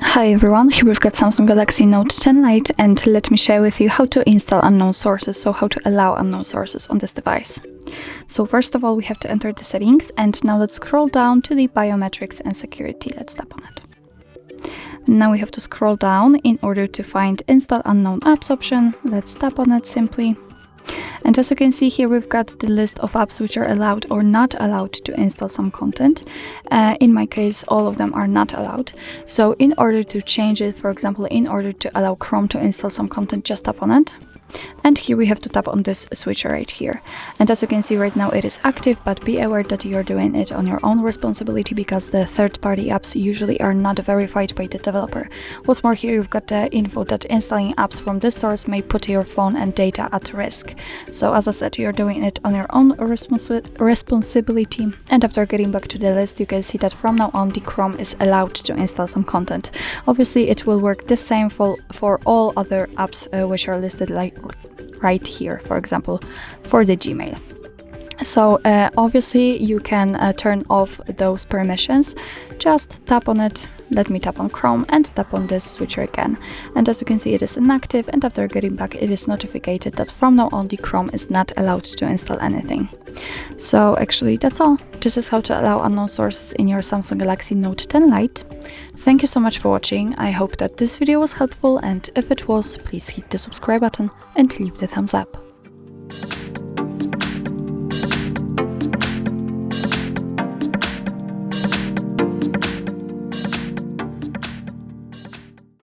Hi everyone, here we've got Samsung Galaxy Note 10 Lite, and let me share with you how to install unknown sources, so how to allow unknown sources on this device. So first of all, we have to enter the settings, and now let's scroll down to the biometrics and security. Let's tap on it. Now we have to scroll down in order to find install unknown apps option. Let's tap on it simply. And as you can see here, we've got the list of apps which are allowed or not allowed to install some content. In my case, all of them are not allowed. So in order to change it, for example, in order to allow Chrome to install some content, just tap on it. And here we have to tap on this switcher right here. And as you can see right now, it is active, but be aware that you're doing it on your own responsibility, because the third-party apps usually are not verified by the developer. What's more, here you've got the info that installing apps from this source may put your phone and data at risk. So as I said, you're doing it on your own responsibility. And after getting back to the list, you can see that from now on the Chrome is allowed to install some content. Obviously, it will work the same for all other apps which are listed like right here, for example, for the Gmail. So obviously you can turn off those permissions. Just tap on it. Let me tap on Chrome and tap on this switcher again. And as you can see, it is inactive, and after getting back, it is notified that from now on the Chrome is not allowed to install anything. So actually that's all. This is how to allow unknown sources in your Samsung Galaxy Note 10 Lite. Thank you so much for watching. I hope that this video was helpful, and if it was, please hit the subscribe button and leave the thumbs up.